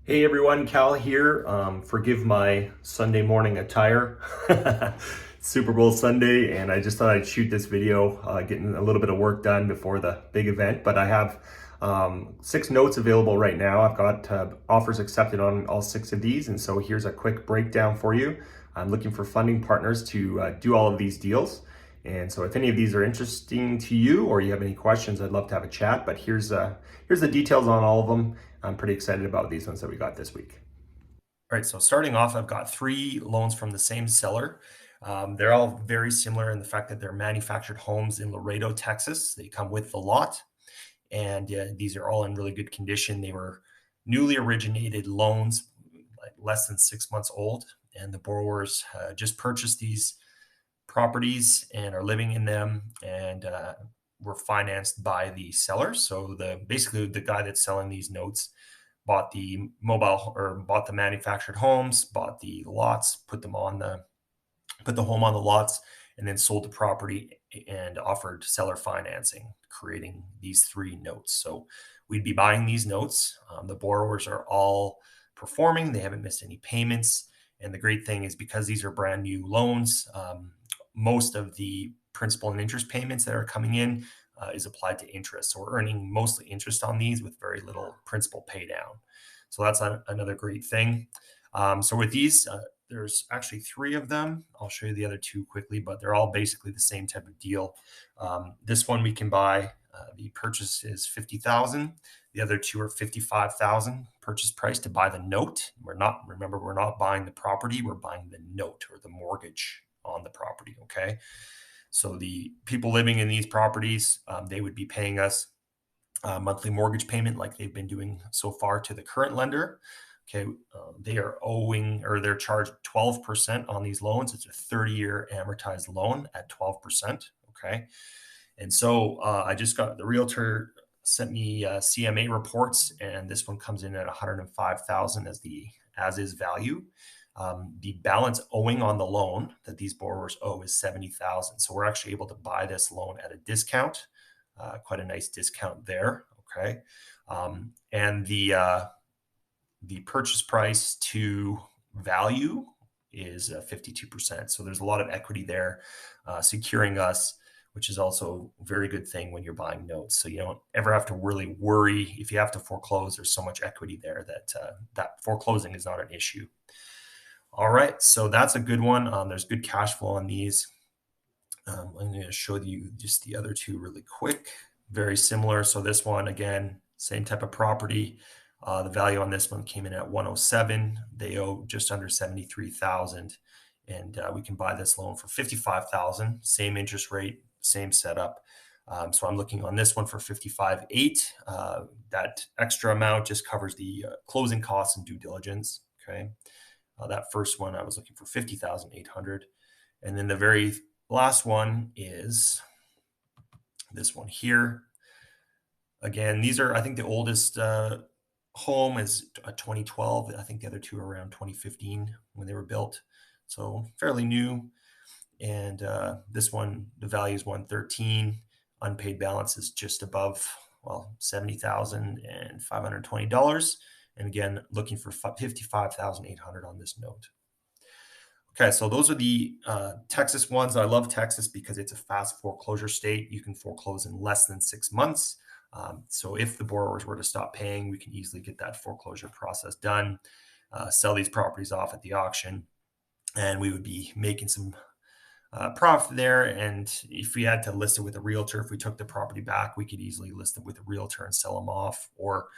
Hey everyone, Cal here. Forgive my Sunday morning attire. Super Bowl Sunday, and I just thought I'd shoot this video, getting a little bit of work done before the big event. But I have 6 notes available right now. I've got offers accepted on all 6 of these, and so here's a quick breakdown for you. I'm looking for funding partners to do all of these deals. And so if any of these are interesting to you or you have any questions, I'd love to have a chat. But here's the details on all of them. I'm pretty excited about these ones that we got this week. All right, so starting off, I've got 3 loans from the same seller. They're all very similar in the fact that they're manufactured homes in Laredo, Texas. They come with the lot, and these are all in really good condition. They were newly originated loans, like less than 6 months old, and the borrowers just purchased these properties and are living in them, and were financed by the seller. So basically the guy that's selling these notes bought the manufactured homes, bought the lots, put the home on the lots, and then sold the property and offered seller financing, creating these 3 notes. So we'd be buying these notes. The borrowers are all performing; they haven't missed any payments. And the great thing is because these are brand new loans, most of the principal and interest payments that are coming in is applied to interest. So we're earning mostly interest on these with very little principal pay down. So that's another great thing. So with these, there's actually 3 of them. I'll show you the other 2 quickly, but they're all basically the same type of deal. This one we can buy. The purchase is 50,000. The other 2 are 55,000 purchase price to buy the note. We're not buying the property. We're buying the note or the mortgage on the property. Okay. So the people living in these properties, they would be paying us a monthly mortgage payment like they've been doing so far to the current lender. Okay, they are owing or they're charged 12% on these loans. It's a 30-year amortized loan at 12%. Okay, and so I just got the realtor sent me CMA reports, and this one comes in at 105,000 as the as is value. The balance owing on the loan that these borrowers owe is 70,000. So we're actually able to buy this loan at a discount, quite a nice discount there. Okay, and the purchase price to value is 52%. So there's a lot of equity there, securing us, which is also a very good thing when you're buying notes. So you don't ever have to really worry if you have to foreclose. There's so much equity there that foreclosing is not an issue. All right, so that's a good one. There's good cash flow on these. I'm going to show you just the other 2 really quick. Very similar. So this one, again, same type of property. The value on this one came in at 107. They owe just under 73,000, and we can buy this loan for 55,000. Same interest rate, same setup. So I'm looking on this one for 55.8. That extra amount just covers the closing costs and due diligence. Okay. That first one I was looking for 50,800, and then the very last one is this one here. Again, these are I think the oldest home is a 2012. I think the other 2 are around 2015 when they were built, so fairly new. And this one, the value is 113. Unpaid balance is just above, well, $70,520. And again, looking for 55,800 on this note. Okay, so those are the Texas ones. I love Texas because it's a fast foreclosure state. You can foreclose in less than 6 months. So if the borrowers were to stop paying, we can easily get that foreclosure process done, sell these properties off at the auction, and we would be making some profit there. And if we had to list it with a realtor, if we took the property back, we could easily list it with a realtor and sell them off or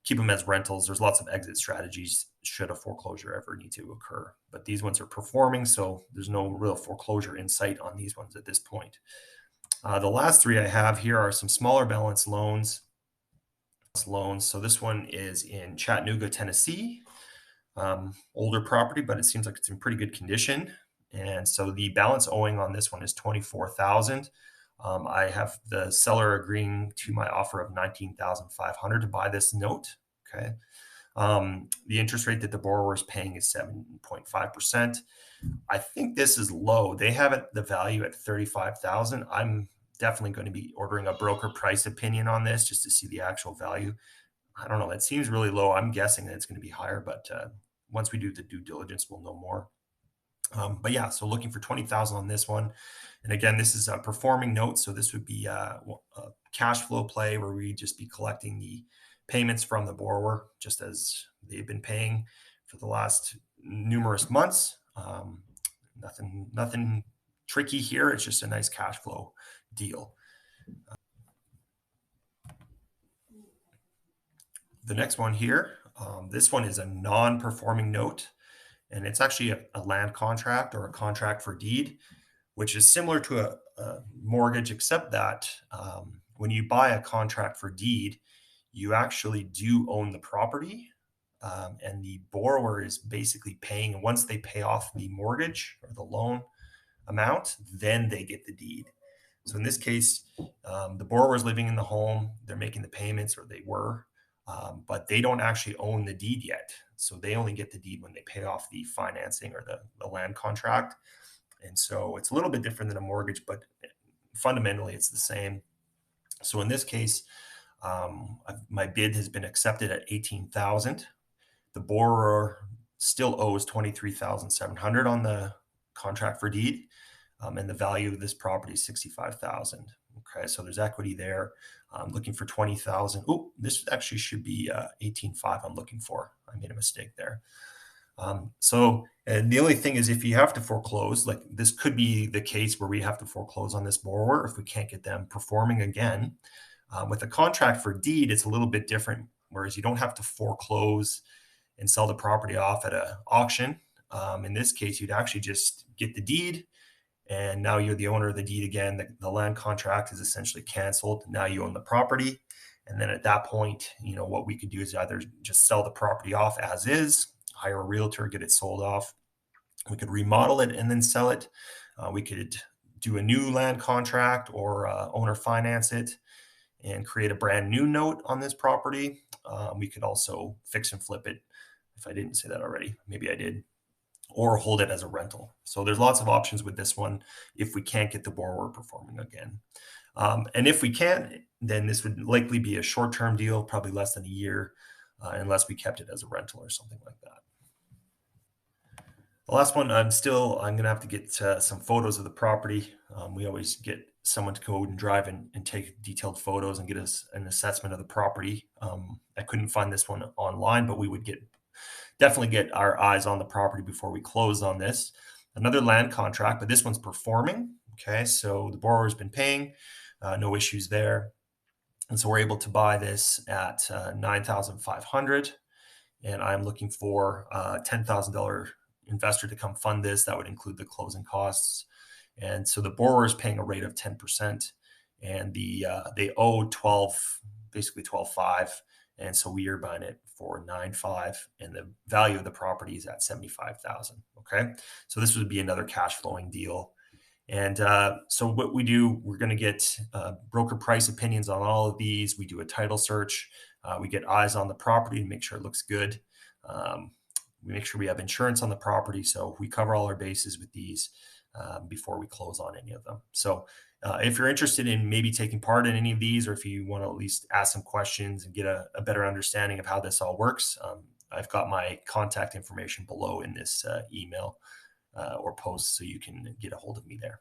keep them as rentals. There's lots of exit strategies should a foreclosure ever need to occur. But these ones are performing, so there's no real foreclosure in sight on these ones at this point. The last 3 I have here are some smaller balance loans. So this one is in Chattanooga, Tennessee. Older property, but it seems like it's in pretty good condition. And so the balance owing on this one is 24,000. I have the seller agreeing to my offer of 19,500 to buy this note. Okay. The interest rate that the borrower is paying is 7.5%. I think this is low. They have it the value at 35,000. I'm definitely going to be ordering a broker price opinion on this just to see the actual value. I don't know. It seems really low. I'm guessing that it's going to be higher, but once we do the due diligence, we'll know more. But yeah, so looking for 20,000 on this one. And again, this is a performing note. So this would be a cash flow play where we just be collecting the payments from the borrower, just as they've been paying for the last numerous months. Nothing tricky here. It's just a nice cash flow deal. The next one here, this one is a non-performing note, and it's actually a land contract or a contract for deed, which is similar to a mortgage, except that when you buy a contract for deed, you actually do own the property, and the borrower is basically paying. Once they pay off the mortgage or the loan amount, then they get the deed. So in this case, the borrower is living in the home, they're making the payments, or they were, but they don't actually own the deed yet. So they only get the deed when they pay off the financing or the land contract. And so it's a little bit different than a mortgage, but fundamentally it's the same. So in this case, my bid has been accepted at 18,000. The borrower still owes 23,700 on the contract for deed, and the value of this property is 65,000. Okay, so there's equity there. I'm looking for 20,000. Oh, this actually should be 18.5. I'm looking for. I made a mistake there. And the only thing is, if you have to foreclose, like this could be the case where we have to foreclose on this borrower if we can't get them performing again. With a contract for deed, it's a little bit different, whereas you don't have to foreclose and sell the property off at an auction. In this case, you'd actually just get the deed, and now you're the owner of the deed again. The land contract is essentially canceled. Now you own the property. And then at that point, what we could do is either just sell the property off as is, hire a realtor, get it sold off. We could remodel it and then sell it. We could do a new land contract or owner finance it and create a brand new note on this property. We could also fix and flip it. If I didn't say that already, maybe I did, or hold it as a rental. So there's lots of options with this one if we can't get the borrower performing again. And if we can, then this would likely be a short-term deal, probably less than a year, unless we kept it as a rental or something like that. The last one, I'm going to have to get some photos of the property. We always get someone to go and drive and take detailed photos and get us an assessment of the property. I couldn't find this one online, but we would definitely get our eyes on the property before we close on this. Another land contract, but this one's performing. Okay, so the borrower's been paying, no issues there. And so we're able to buy this at 9,500, and I'm looking for a $10,000 investor to come fund this. That would include the closing costs. And so the borrower is paying a rate of 10%, and they owe 12, basically 12.5. And so we are buying it for 9.5, and the value of the property is at 75,000. Okay, so this would be another cash flowing deal. And so what we do, we're going to get broker price opinions on all of these. We do a title search. We get eyes on the property and make sure it looks good. We make sure we have insurance on the property. So we cover all our bases with these before we close on any of them. So if you're interested in maybe taking part in any of these, or if you want to at least ask some questions and get a better understanding of how this all works, I've got my contact information below in this email or post, so you can get a hold of me there.